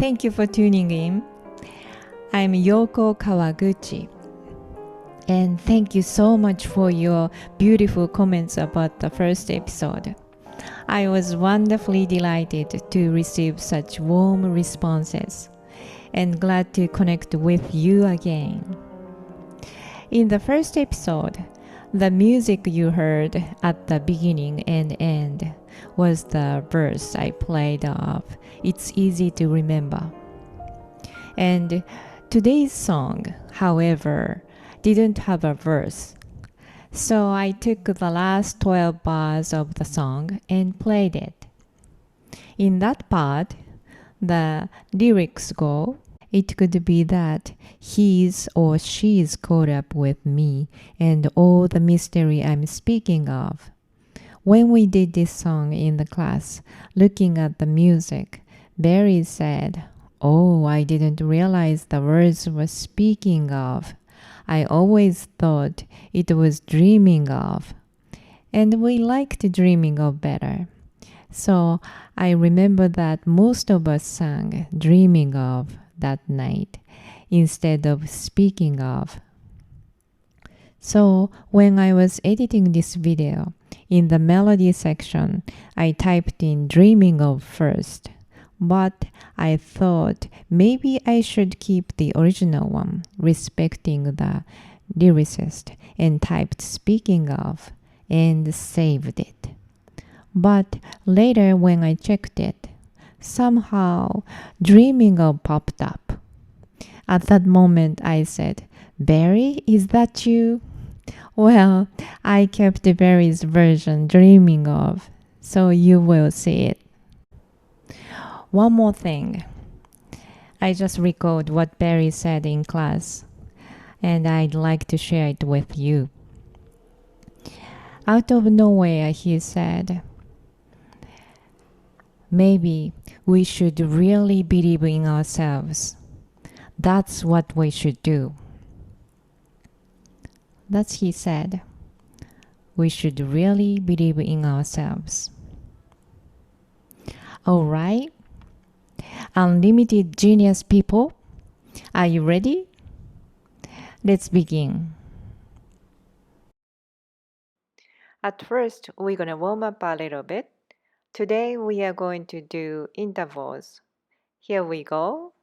Thank you for tuning in. I'm Yoko Kawaguchi. And thank you so much for your beautiful comments about the first episode. I was wonderfully delighted to receive such warm responses and glad to connect with you again. In the first episode, the music you heard at the beginning and end was the verse I played of It's Easy to Remember. And today's song, however, didn't have a verse. So I took the last 12 bars of the song and played it. In that part, the lyrics go, it could be that he's or she's caught up with me and all the mystery I'm speaking of. When we did this song in the class, looking at the music, Barry said, "Oh, I didn't realize the words were speaking of. I always thought it was dreaming of." And we liked dreaming of better. So I remember that most of us sang dreaming of that night instead of speaking of. So when I was editing this video, in the melody section, I typed in dreaming of first. But I thought maybe I should keep the original one, respecting the lyricist, and typed speaking of, and saved it. But later when I checked it, somehow dreaming of popped up. At that moment I said, "Barry, is that you?" Well, I kept Barry's version dreaming of, so you will see it. One more thing. I just recalled what Barry said in class, and I'd like to share it with you. Out of nowhere, he said, "Maybe we should really believe in ourselves. That's what we should do." That's he said. We should really believe in ourselves. All right. Unlimited genius people, are you ready? Let's begin. At first, we're going to warm up a little bit. Today, we are going to do intervals. Here we go.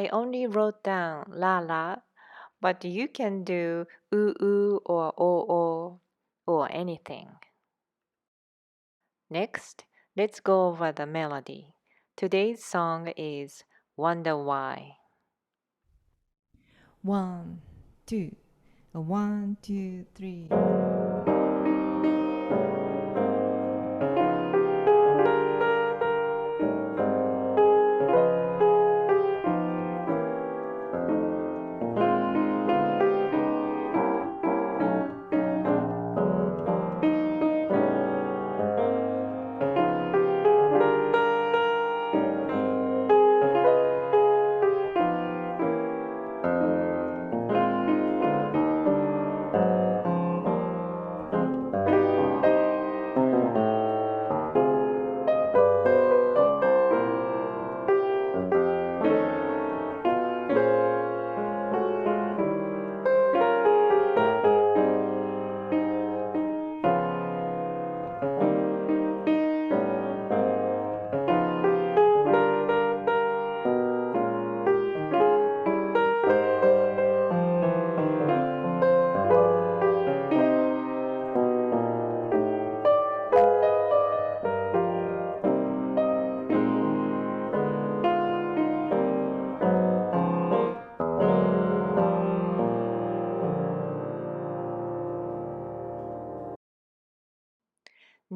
I only wrote down la la, but you can do oo or o or anything. Next, let's go over the melody. Today's song is Wonder Why. 1, 2, 1, 2, 3.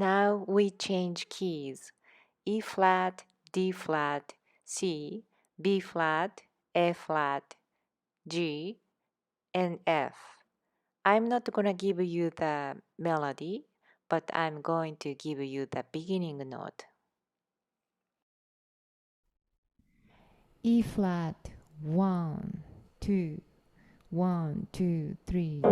Now we change keys. E flat, D flat, C, B flat, A flat, G, and F. I'm not gonna give you the melody, but I'm going to give you the beginning note. E flat, 1, 2, 1, 2, 3.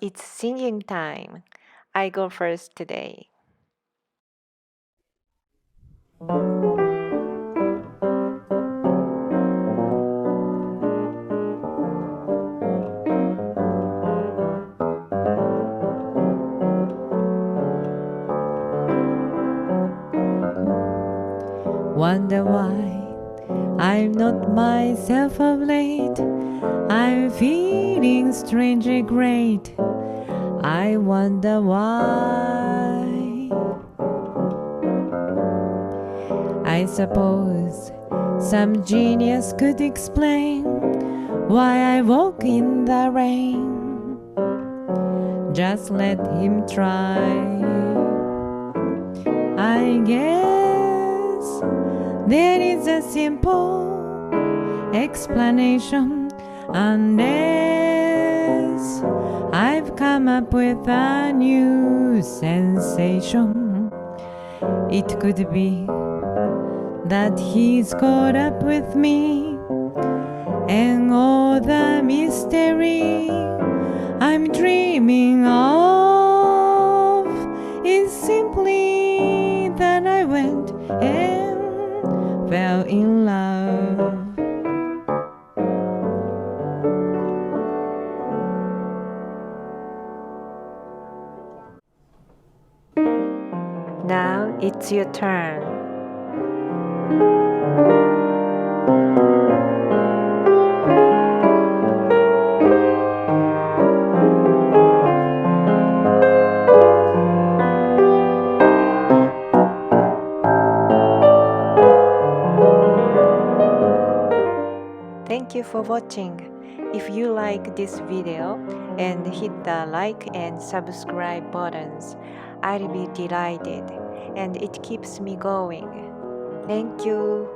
it's singing time. I go first today. Wonder why I'm not myself of late. I'm feeling strangely great. I wonder why. I suppose some genius could explain why I walk in the rain. Just let him try. I guess there is a simple explanation, unless I've come up with a new sensation. It could be that he's caught up with me, and all the mystery I'm dreaming of is simply that I went and fell in love. Now it's your turn. Thank you for watching. If you like this video and hit the like and subscribe buttons, I'll be delighted and it keeps me going. Thank you.